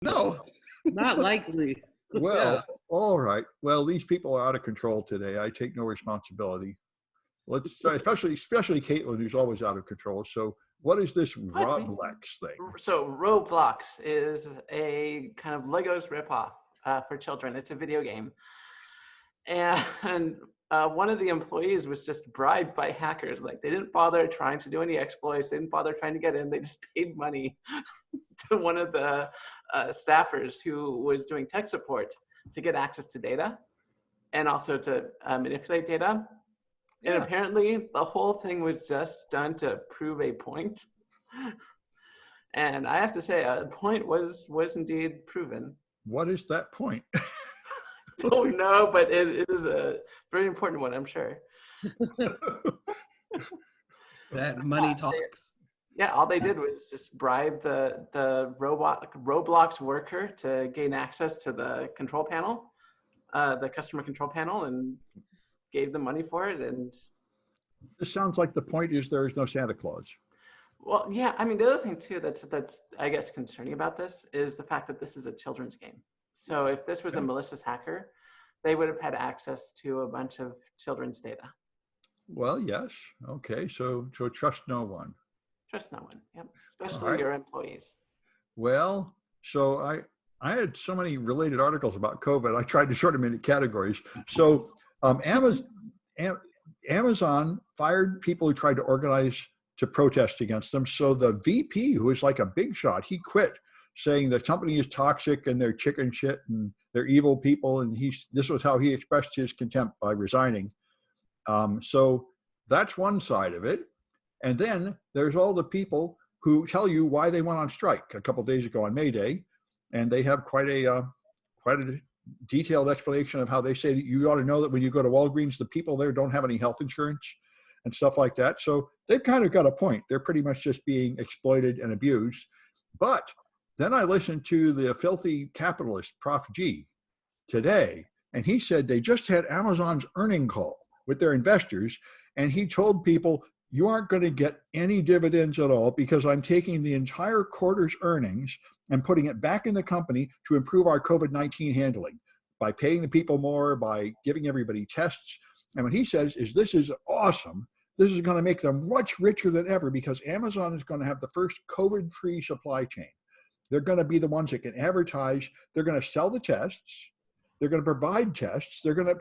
No. Not likely. Well, Yeah. all right. Well, these people are out of control today. I take no responsibility. Let's especially Kaitlyn, who's always out of control. So, what is this Roblox thing? So Roblox is a kind of Legos ripoff for children. It's a video game. And one of the employees was just bribed by hackers. Like, they didn't bother trying to do any exploits. They didn't bother trying to get in. They just paid money to one of the staffers who was doing tech support to get access to data and also to manipulate data. And Yeah. apparently the whole thing was just done to prove a point. And I have to say, a point was indeed proven. What is that point? Don't know, but it is a very important one, I'm sure. That money talks. Yeah, all they did was just bribe the Roblox worker to gain access to the control panel, the customer control panel, and gave them money for it. And This sounds like the point is there is no Santa Claus. well, yeah, I mean, the other thing too that's I guess concerning about this is the fact that this is a children's game. So if this was a malicious hacker, they would have had access to a bunch of children's data. Well, yes. Okay. So trust no one. Trust no one. Yep. Especially right. your employees. Well, so I had so many related articles about COVID. I tried to sort them into categories. So Amazon fired people who tried to organize to protest against them. So the VP, who is like a big shot, he quit, saying the company is toxic and they're chicken shit and they're evil people. And this was how he expressed his contempt, by resigning. So that's one side of it. And then there's all the people who tell you why they went on strike a couple of days ago on May Day, and they have quite a detailed explanation of how they say that you ought to know that when you go to Walgreens, the people there don't have any health insurance and stuff like that. So they've kind of got a point. They're pretty much just being exploited and abused. But then I listened to the filthy capitalist, Prof. G, today, and he said they just had Amazon's earnings call with their investors, and he told people, you aren't going to get any dividends at all because I'm taking the entire quarter's earnings and putting it back in the company to improve our COVID-19 handling by paying the people more, by giving everybody tests. And what he says is, this is awesome. This is going to make them much richer than ever because Amazon is going to have the first COVID-free supply chain. They're going to be the ones that can advertise. They're going to sell the tests. They're going to provide tests. They're going to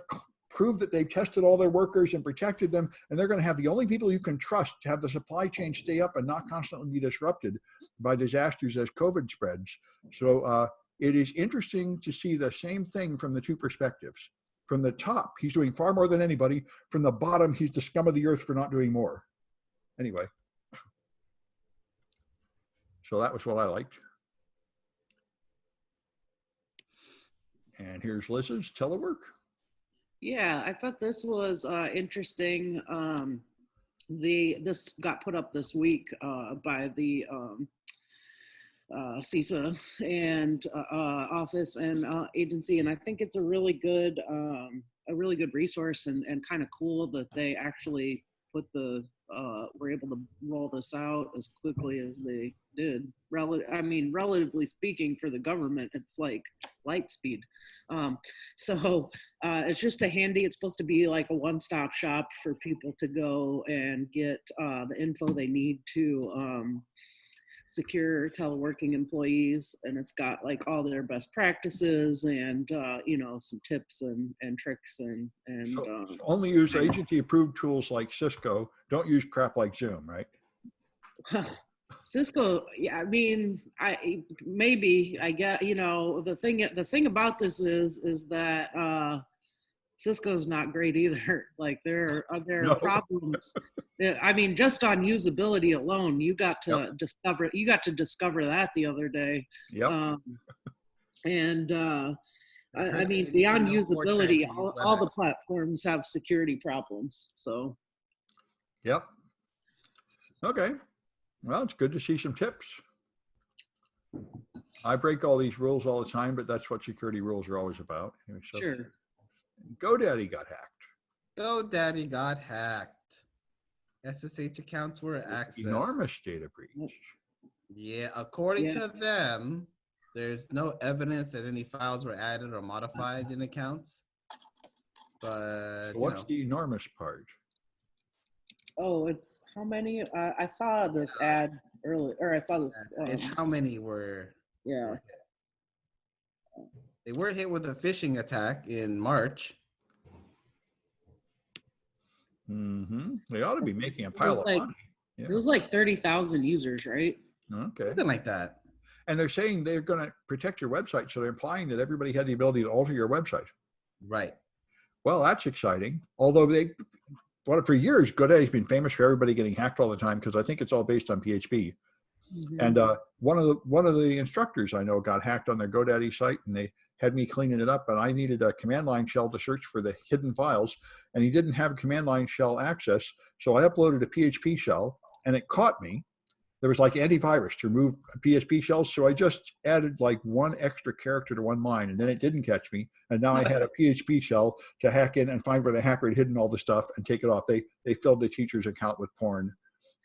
prove that they've tested all their workers and protected them, and they're going to have the only people you can trust to have the supply chain stay up and not constantly be disrupted by disasters as COVID spreads. So it is interesting to see the same thing from the two perspectives. From the top, he's doing far more than anybody. From the bottom, he's the scum of the earth for not doing more. Anyway, so that was what I liked. And here's Liz's telework. Yeah, I thought this was interesting. This got put up this week by the CISA and office and agency, and I think it's a really good resource and kind of cool that they actually were able to roll this out as quickly as they did. Relatively speaking, for the government, it's like light speed. So it's just it's supposed to be like a one-stop shop for people to go and get the info they need to secure teleworking employees, and it's got like all their best practices and some tips and tricks and so only use agency approved tools like Cisco. Don't use crap like Zoom, right? Cisco, yeah, I mean, I get, the thing about this is that Cisco's not great either. Like there are problems. I mean, just on usability alone, you got to discover that the other day. Yep. I mean, beyond usability, all the platforms have security problems. So. Yep. Okay. Well, it's good to see some tips. I break all these rules all the time, but that's what security rules are always about. Anyway, so sure. GoDaddy got hacked. GoDaddy got hacked. SSH accounts were accessed. Enormous data breach. Yeah, according to them, There's no evidence that any files were added or modified in accounts. But, So what's the enormous part? Oh, it's how many? I saw this ad earlier, or I saw this. it's how many were. Yeah. They were hit with a phishing attack in March. They ought to be making a pile of like- money. Yeah. It was like 30,000 users, right? Okay. Something like that. And they're saying they're going to protect your website, so they're implying that everybody had the ability to alter your website. Right. Well, that's exciting. Although for years, GoDaddy's been famous for everybody getting hacked all the time because I think it's all based on PHP. Mhm. And one of the instructors I know got hacked on their GoDaddy site, and they had me cleaning it up. And I needed a command line shell to search for the hidden files, and he didn't have command line shell access, so I uploaded a PHP shell, and it caught me. There was like antivirus to remove PHP shells, so I just added like one extra character to one line, and then it didn't catch me. And now I had a PHP shell to hack in and find where the hacker had hidden all the stuff and take it off. They filled the teacher's account with porn,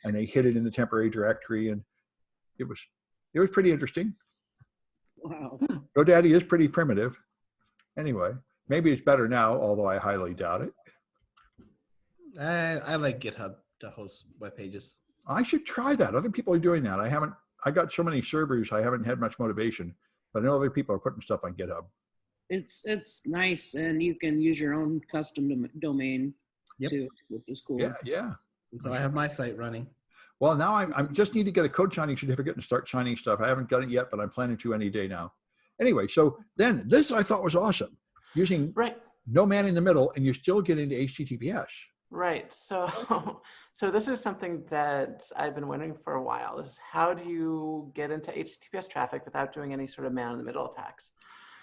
and they hid it in the temporary directory, and it was pretty interesting. Wow. GoDaddy is pretty primitive. Anyway, maybe it's better now, although I highly doubt it. I like GitHub to host web pages. I should try that. Other people are doing that. I got so many servers, I haven't had much motivation, but I know other people are putting stuff on GitHub. It's nice, and you can use your own custom domain Yep. too, which is cool. Yeah. So I have my site running. Well, now I just need to get a code signing certificate and start signing stuff. I haven't done it yet, but I'm planning to any day now. Anyway, so then this I thought was awesome. Using Right. no man in the middle, and you still get into HTTPS. Right. So, so this is something that I've been wondering for a while. Is how do you get into HTTPS traffic without doing any sort of man-in-the-middle attacks?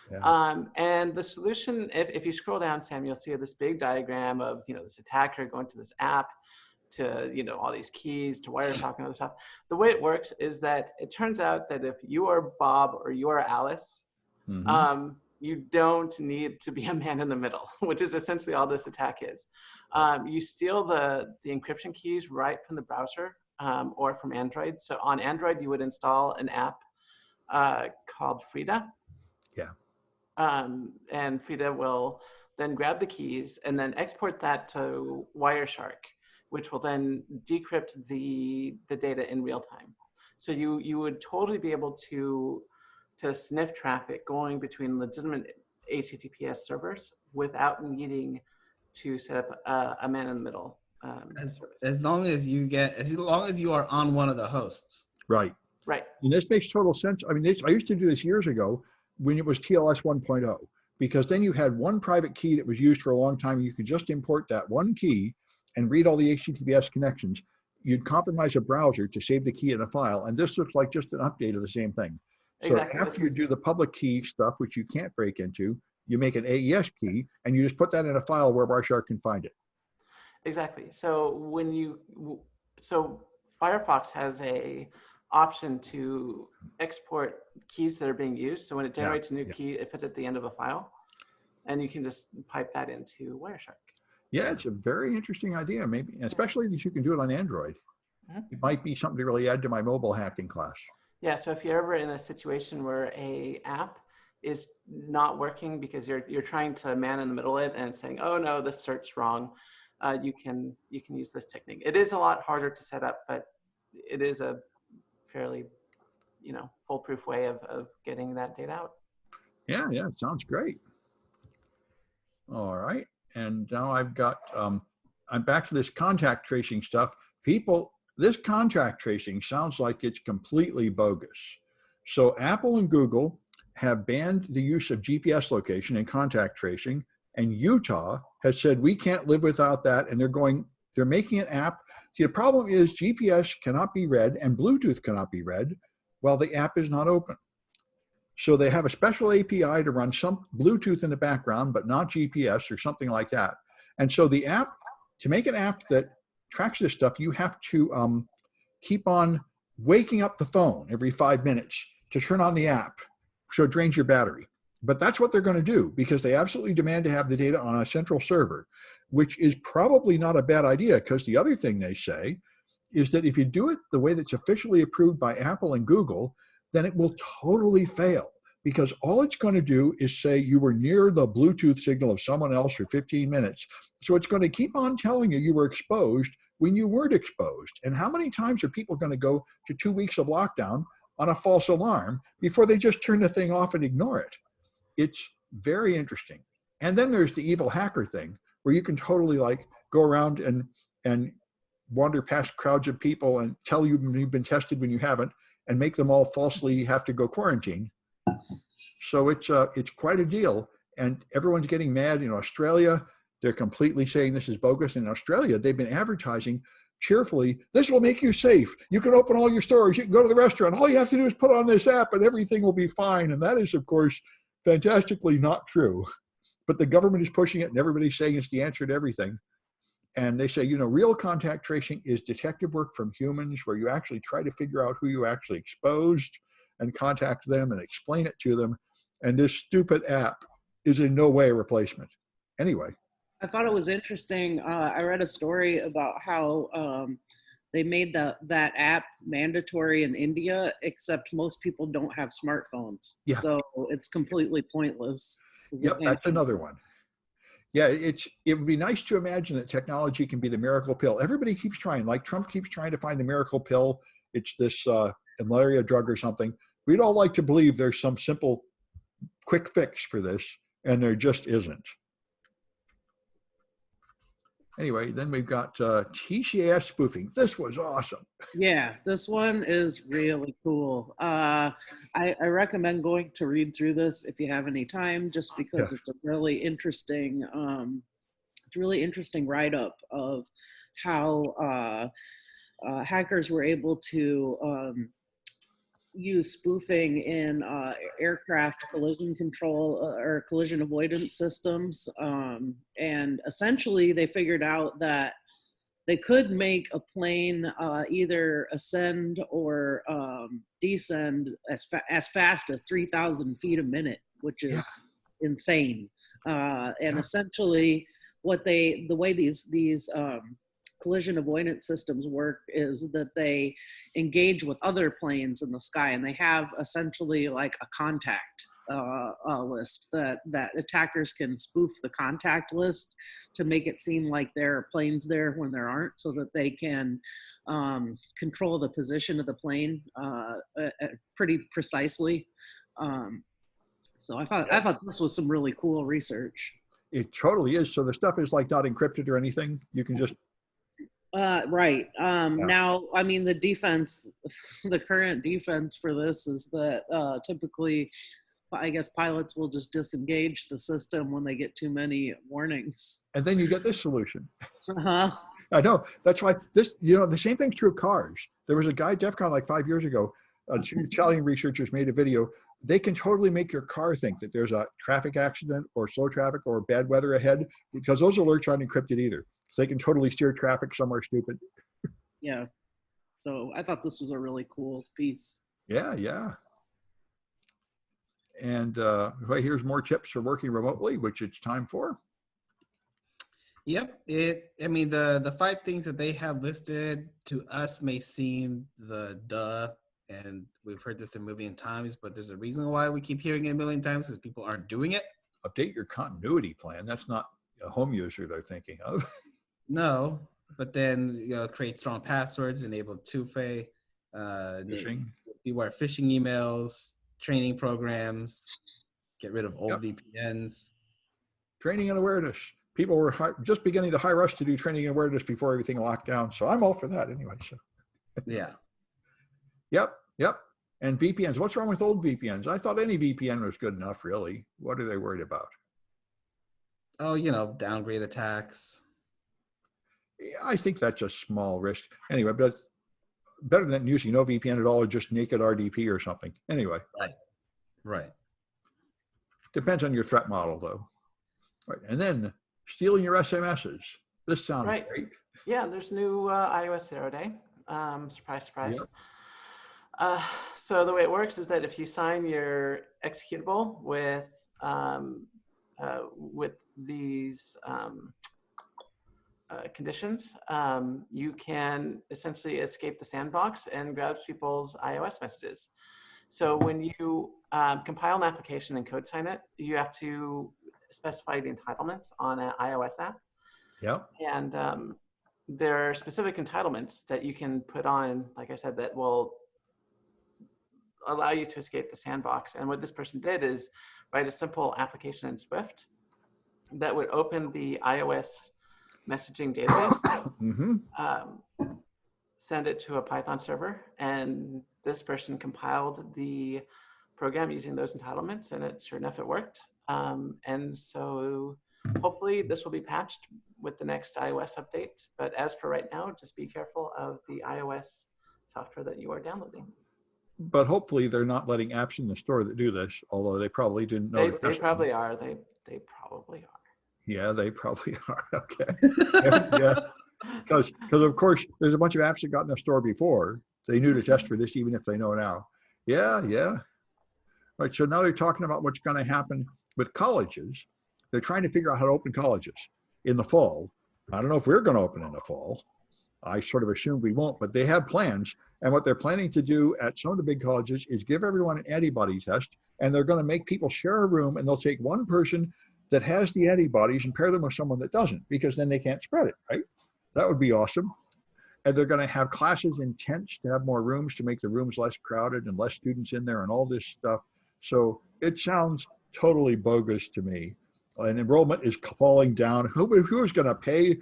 Yeah. And the solution, if you scroll down, Sam, you'll see this big diagram of this attacker going to this app, to all these keys, to Wireshark and other stuff. The way it works is that it turns out that if you are Bob or you are Alice, you don't need to be a man in the middle, which is essentially all this attack is. You steal the encryption keys right from the browser or from Android. So on Android, you would install an app called Frida. Yeah. And Frida will then grab the keys and then export that to Wireshark, which will then decrypt the data in real time. So you would totally be able to sniff traffic going between legitimate HTTPS servers without needing to set up a man-in-the-middle service. As long as you are on one of the hosts. Right. Right. And this makes total sense. I mean, I used to do this years ago when it was TLS 1.0, because then you had one private key that was used for a long time. You could just import that one key and read all the HTTPS connections. You'd compromise a browser to save the key in a file, and this looks like just an update of the same thing. So Exactly. after you do the public key stuff, which you can't break into, you make an AES key, and you just put that in a file where Wireshark can find it. Exactly. So so Firefox has a option to export keys that are being used. So when it generates a new key, it puts it at the end of a file, and you can just pipe that into Wireshark. Yeah, it's a very interesting idea, maybe, especially that you can do it on Android. It might be something to really add to my mobile hacking class. Yeah, so if you're ever in a situation where a app is not working because you're trying to man in the middle it and it's saying, oh no, this search's wrong, you can use this technique. It is a lot harder to set up, but it is a fairly foolproof way of getting that data out. Yeah, it sounds great. All right, and now I've got I'm back to this contact tracing stuff. This contact tracing sounds like it's completely bogus. So Apple and Google have banned the use of GPS location in contact tracing, and Utah has said we can't live without that, and they're making an app. See, the problem is GPS cannot be read and Bluetooth cannot be read while the app is not open. So they have a special API to run some Bluetooth in the background, but not GPS or something like that. And so the app, to make an app that tracks this stuff, you have to keep on waking up the phone every 5 minutes to turn on the app, so it drains your battery. But that's what they're going to do, because they absolutely demand to have the data on a central server, which is probably not a bad idea, because the other thing they say is that if you do it the way that's officially approved by Apple and Google, then it will totally fail. because all it's going to do is say you were near the Bluetooth signal of someone else for 15 minutes. So it's going to keep on telling you you were exposed when you weren't exposed. And how many times are people going to go to 2 weeks of lockdown on a false alarm before they just turn the thing off and ignore it? It's very interesting. And then there's the evil hacker thing, where you can totally like go around and wander past crowds of people and tell you you've been tested when you haven't, and make them all falsely have to go quarantine. So it's quite a deal. And everyone's getting mad. In Australia, they're completely saying this is bogus. In Australia, they've been advertising cheerfully, this will make you safe. You can open all your stores. You can go to the restaurant. All you have to do is put on this app and everything will be fine. And that is, of course, fantastically not true. But the government is pushing it and everybody's saying it's the answer to everything. And they say, real contact tracing is detective work from humans, where you actually try to figure out who you actually exposed and contact them and explain it to them. And this stupid app is in no way a replacement. Anyway. I thought it was interesting. I read a story about how they made that app mandatory in India, except most people don't have smartphones. Yeah. So it's completely pointless. Yep, that's another one. Yeah, it would be nice to imagine that technology can be the miracle pill. Everybody keeps trying, like Trump keeps trying to find the miracle pill. It's this malaria drug or something. We'd all like to believe there's some simple, quick fix for this, and there just isn't. Anyway, then we've got TCAS spoofing. This was awesome. Yeah, this one is really cool. I recommend going to read through this if you have any time, just because it's a really interesting, write-up of how hackers were able to use spoofing in aircraft collision control or collision avoidance systems. And essentially they figured out that they could make a plane either ascend or descend as fast as 3,000 feet a minute, which is insane. And essentially the way these collision avoidance systems work is that they engage with other planes in the sky, and they have essentially like a contact list that attackers can spoof the contact list to make it seem like there are planes there when there aren't, so that they can control the position of the plane pretty precisely. So I thought this was some really cool research. It totally is. So the stuff is like not encrypted or anything. You can just right. Now, I mean, the current defense for this is that typically, I guess pilots will just disengage the system when they get too many warnings. And then you get this solution. Uh-huh. I know. That's why this, the same thing's true of cars. There was a guy at DEF CON like 5 years ago, two Italian researchers made a video. They can totally make your car think that there's a traffic accident or slow traffic or bad weather ahead, because those alerts aren't encrypted either. So they can totally steer traffic somewhere stupid. Yeah. So I thought this was a really cool piece. Yeah, yeah. And here's more tips for working remotely, which it's time for. Yep. The 5 things that they have listed to us may seem the duh, and we've heard this a million times, but there's a reason why we keep hearing it a million times, because people aren't doing it. Update your continuity plan. That's not a home user they're thinking of. No, but then create strong passwords, enable two-way, phishing. Beware phishing emails, training programs, get rid of old VPNs. Training and awareness. People were just beginning to hire us to do training and awareness before everything locked down. So I'm all for that anyway. So. Yeah. Yep. And VPNs. What's wrong with old VPNs? I thought any VPN was good enough, really. What are they worried about? Oh, downgrade attacks. I think that's a small risk. Anyway, but better than using no VPN at all, or just naked RDP or something. Anyway. Right. Depends on your threat model, though. Right. And then stealing your SMSs. This sounds great. Yeah, there's new iOS 0 day. Surprise, surprise. Yep. So the way it works is that if you sign your executable with these conditions, you can essentially escape the sandbox and grab people's iOS messages. So when you compile an application and code sign it, you have to specify the entitlements on an iOS app. Yep. And there are specific entitlements that you can put on, like I said, that will allow you to escape the sandbox. And what this person did is write a simple application in Swift that would open the iOS messaging database, send it to a Python server, and this person compiled the program using those entitlements, and sure enough, it worked. And so hopefully this will be patched with the next iOS update. But as for right now, just be careful of the iOS software that you are downloading. But hopefully they're not letting apps in the store that do this, although they probably didn't know. They probably are. They probably are. Yeah, they probably are. Okay. Yeah. Because of course there's a bunch of apps that got in the store before. They knew to test for this, even if they know now. Yeah. Right. So now they're talking about what's going to happen with colleges. They're trying to figure out how to open colleges in the fall. I don't know if we're going to open in the fall. I sort of assume we won't, but they have plans. And what they're planning to do at some of the big colleges is give everyone an antibody test, and they're going to make people share a room, and they'll take one person that has the antibodies and pair them with someone that doesn't, because then they can't spread it, right? That would be awesome. And they're going to have classes in tents to have more rooms to make the rooms less crowded and less students in there and all this stuff. So it sounds totally bogus to me. And enrollment is falling down. Who is going to pay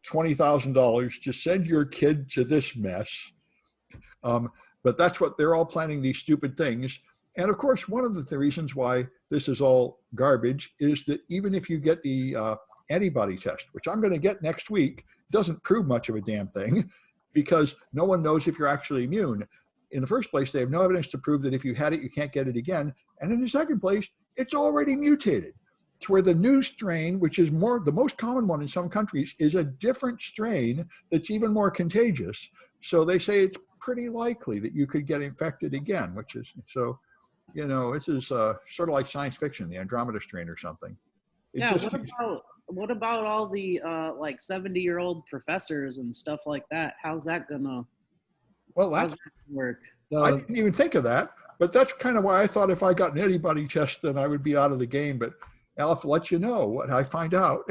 $20,000 to send your kid to this mess? But that's what they're all planning, these stupid things. And of course, one of the reasons why this is all garbage is that even if you get the antibody test, which I'm going to get next week, doesn't prove much of a damn thing, because no one knows if you're actually immune. In the first place, they have no evidence to prove that if you had it, you can't get it again. And in the second place, it's already mutated to where the new strain, which is the most common one in some countries, is a different strain that's even more contagious. So they say it's pretty likely that you could get infected again, which is, so, you know, this is sort of like science fiction, the Andromeda strain or something. What about all the like 70-year-old professors and stuff like that? How's that gonna work? So, I didn't even think of that, but that's kind of why I thought if I got an antibody test, then I would be out of the game. But I'll have to let you know what I find out.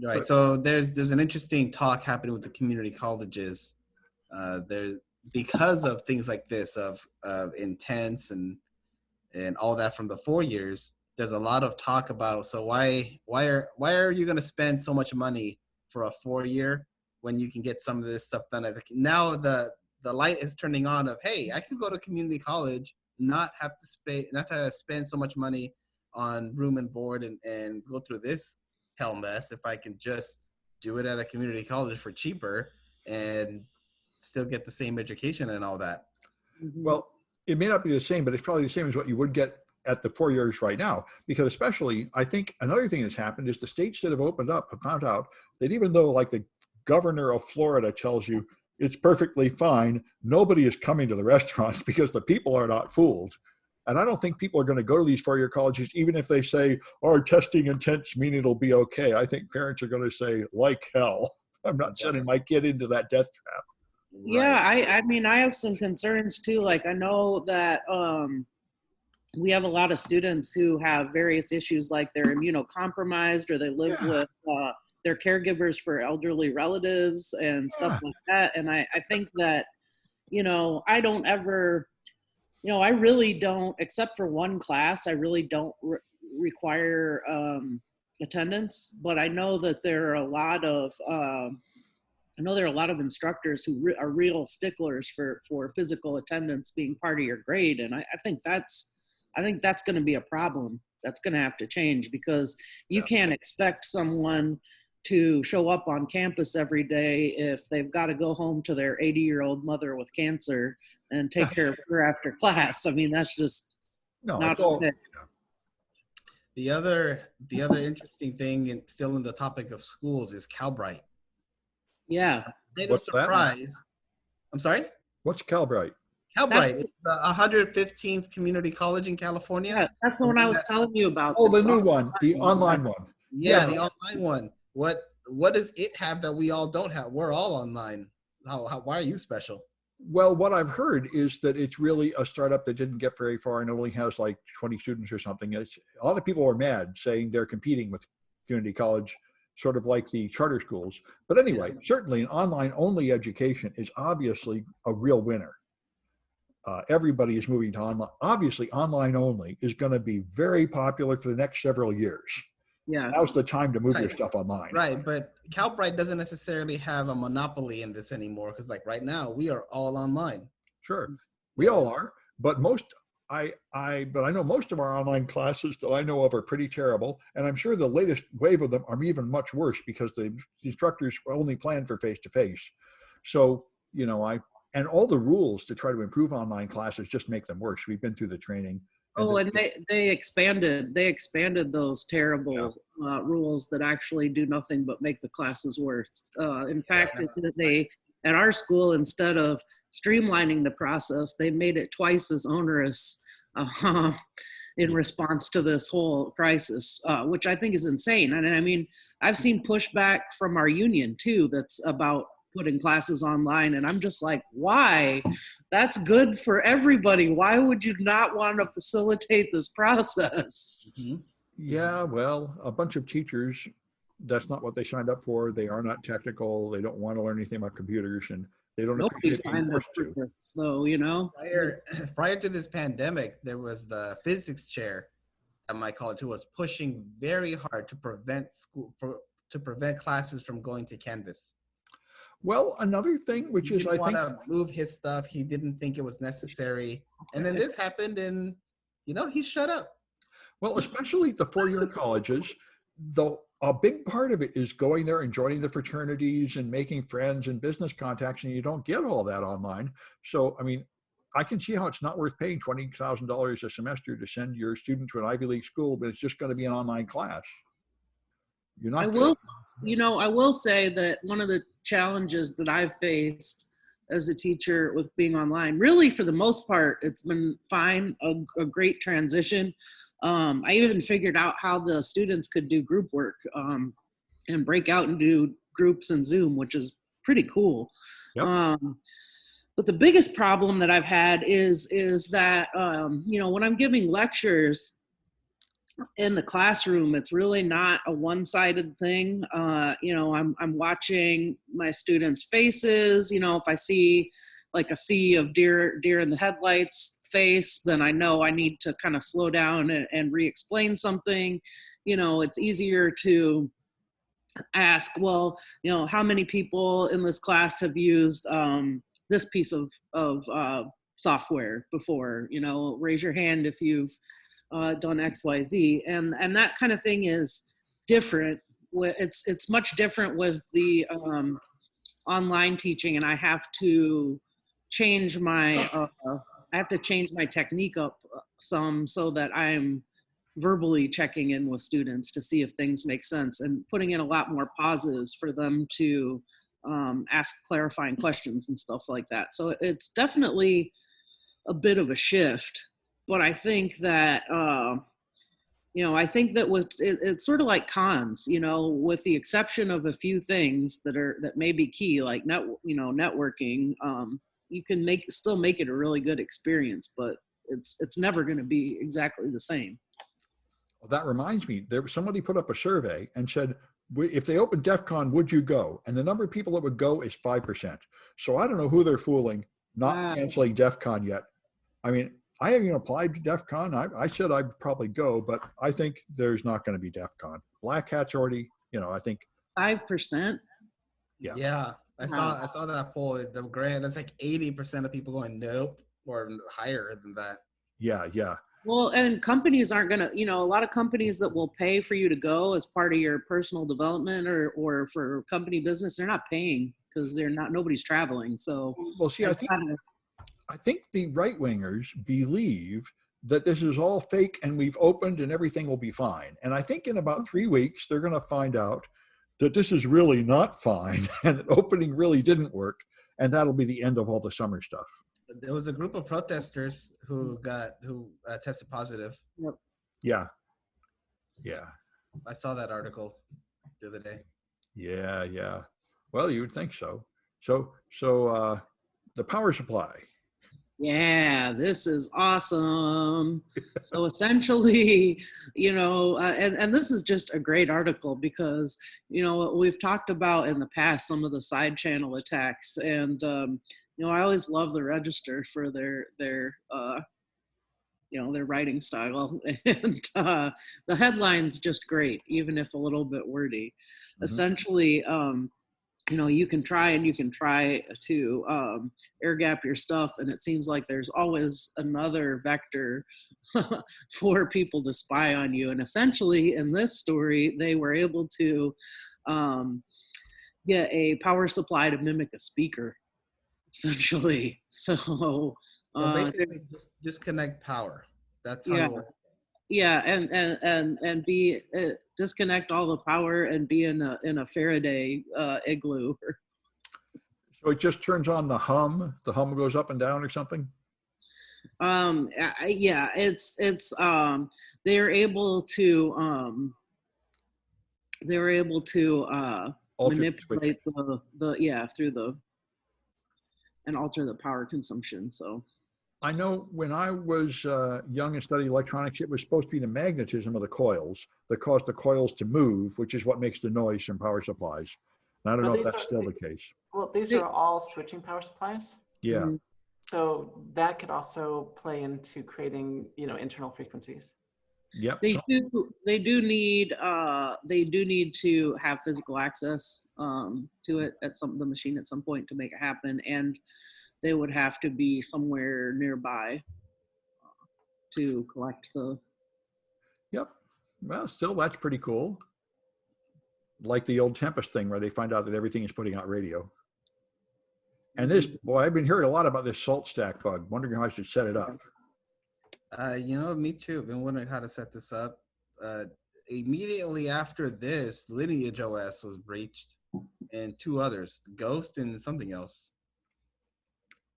Right. So there's an interesting talk happening with the community colleges. There's, because of things like this, of intents and all that from the 4 years, there's a lot of talk about, so why are you going to spend so much money for a 4-year when you can get some of this stuff done? Now the light is turning on of, hey, I could go to community college, not have to spend so much money on room and board and go through this hell mess if I can just do it at a community college for cheaper and still get the same education and all that. Well, it may not be the same, but it's probably the same as what you would get at the 4 years right now, because especially I think another thing that's happened is the states that have opened up have found out that even though like the governor of Florida tells you it's perfectly fine, nobody is coming to the restaurants because the people are not fooled. And I don't think people are going to go to these 4-year colleges, even if they say, our testing intents mean it'll be okay. I think parents are going to say, like hell, I'm not sending my kid into that death trap. Yeah, I mean, I have some concerns too. Like, I know that we have a lot of students who have various issues, like they're immunocompromised or they live with their caregivers for elderly relatives and stuff like that. And I think that, you know, I don't ever, you know, I really don't, except for one class, I really don't require attendance. But I know that there are a lot of instructors who are real sticklers for physical attendance being part of your grade. And I think that's going to be a problem. That's going to have to change, because you can't expect someone to show up on campus every day if they've got to go home to their 80-year-old mother with cancer and take care of her after class. I mean, that's just not okay. The other interesting thing, and still in the topic of schools, is Calbright. Yeah. What's surprise. I'm sorry? What's Calbright? Calbright, it's the 115th community college in California. Yeah, that's the one I was telling you about. Oh, the new one, the online one. Yeah, the online one. What does it have that we all don't have? We're all online. Why are you special? Well, what I've heard is that it's really a startup that didn't get very far and only has like 20 students or something. A lot of people are mad saying they're competing with community college, sort of like the charter schools. But anyway, certainly an online only education is obviously a real winner. Everybody is moving to online. Obviously, online only is going to be very popular for the next several years. Yeah. Now's the time to move your stuff online. Right, but Calbright doesn't necessarily have a monopoly in this anymore, because like right now we are all online. Sure, we all are, but I know most of our online classes that I know of are pretty terrible, and I'm sure the latest wave of them are even much worse because the instructors only plan for face-to-face. So, you know, and all the rules to try to improve online classes just make them worse. We've been through the training. And they expanded those terrible rules that actually do nothing but make the classes worse. In fact, at our school, instead of streamlining the process, they made it twice as onerous in response to this whole crisis, which I think is insane. And I mean, I've seen pushback from our union too that's about putting classes online, and I'm just like, why? That's good for everybody. Why would you not want to facilitate this process? Yeah, well, a bunch of teachers, that's not what they signed up for. They are not technical. They don't want to learn anything about computers, and they don't appreciate being forced to. So, you know, prior to this pandemic, there was the physics chair at my college who was pushing very hard to prevent classes from going to Canvas. Well, another thing, which is, I think, to move his stuff. He didn't think it was necessary, and then this happened, and you know, he shut up. Well, especially the four-year colleges, though a big part of it is going there and joining the fraternities and making friends and business contacts, and you don't get all that online. So, I mean, I can see how it's not worth paying $20,000 a semester to send your student to an Ivy League school, but it's just going to be an online class. You're not. I will say that one of the challenges that I've faced as a teacher with being online, really for the most part, it's been fine, a great transition. I even figured out how the students could do group work and break out and do groups in Zoom, which is pretty cool. Yep. But the biggest problem that I've had is that, you know, when I'm giving lectures in the classroom, it's really not a one-sided thing. You know, I'm watching my students' faces. You know, if I see like a sea of deer in the headlights face, then I know I need to kind of slow down and re-explain something. You know, it's easier to ask, well, you know, how many people in this class have used this piece of software before? You know, raise your hand if you've done XYZ, and that kind of thing is different. It's much different with the online teaching, and I have to change my technique up some so that I'm verbally checking in with students to see if things make sense and putting in a lot more pauses for them to ask clarifying questions and stuff like that. So it's definitely a bit of a shift. But I think that, you know, it's sort of like cons, you know, with the exception of a few things that may be key, like networking. You can still make it a really good experience, but it's never going to be exactly the same. Well, that reminds me, somebody put up a survey and said, if they opened DEF CON, would you go? And the number of people that would go is 5%. So I don't know who they're fooling, not canceling DEF CON yet. I mean, I haven't even applied to DEF CON. I said I'd probably go, but I think there's not going to be DEF CON. Black Hat's already, you know, I think 5%. Yeah. I saw that poll. The grant, that's like 80% of people going nope, or higher than that. Yeah. Well, and companies aren't going to, you know, a lot of companies that will pay for you to go as part of your personal development or for company business, they're not paying because nobody's traveling. So, well, see, I think the right-wingers believe that this is all fake and we've opened and everything will be fine. And I think in about 3 weeks, they're going to find out that this is really not fine and that opening really didn't work. And that'll be the end of all the summer stuff. There was a group of protesters who tested positive. Yep. Yeah. I saw that article the other day. Yeah. Well, you would think so. So the power supply. Yeah, this is awesome. So essentially, and this is just a great article because, we've talked about in the past some of the side channel attacks, and I always love the Register for their writing style, and the headline's just great, even if a little bit wordy. Mm-hmm. Essentially, you can try to air gap your stuff, and it seems like there's always another vector for people to spy on you. And essentially, in this story, they were able to get a power supply to mimic a speaker, essentially. So basically, just disconnect power. That's how. Yeah. Yeah, and be disconnect all the power and be in a Faraday igloo. So it just turns on the hum. The hum goes up and down or something. Yeah, it's they're able to manipulate the through the and alter the power consumption. So. I know when I was young and studied electronics, it was supposed to be the magnetism of the coils that caused the coils to move, which is what makes the noise from power supplies. And I don't know if that's still the case. Well, these are all switching power supplies. Yeah. Mm-hmm. So that could also play into creating, internal frequencies. Yep. They do need to have physical access to it the machine at some point to make it happen, and they would have to be somewhere nearby to collect the. Yep. Well, still, that's pretty cool. Like the old Tempest thing where they find out that everything is putting out radio. And this, boy, I've been hearing a lot about this Saltstack bug, wondering how I should set it up. Me too. I've been wondering how to set this up. Immediately after this, Lineage OS was breached, and two others, Ghost and something else.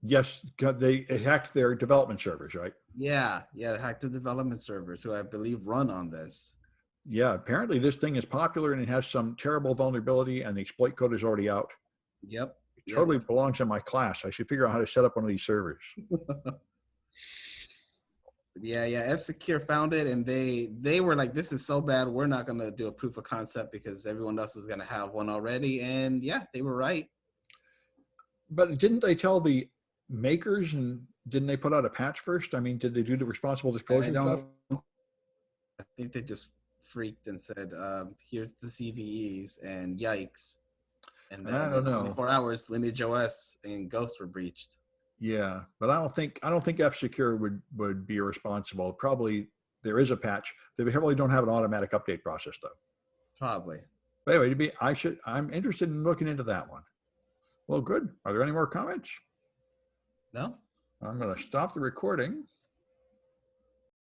Yes, they hacked their development servers, right? Yeah, they hacked the development servers, who I believe run on this. Yeah, apparently this thing is popular and it has some terrible vulnerability, and the exploit code is already out. Yep. It totally belongs in my class. I should figure out how to set up one of these servers. Yeah. F-Secure found it, and they were like, "This is so bad, we're not going to do a proof of concept because everyone else is going to have one already." And yeah, they were right. But didn't they tell the makers, and didn't they put out a patch first? I mean, did they do the responsible disclosure stuff? I think they just freaked and said, "Here's the CVEs," and yikes. And then I don't know. 24 hours, Lineage OS and Ghost were breached. Yeah, but I don't think F-Secure would be responsible. Probably there is a patch. They probably don't have an automatic update process though. Probably. But anyway, I'm interested in looking into that one. Well, good. Are there any more comments? No. I'm going to stop the recording.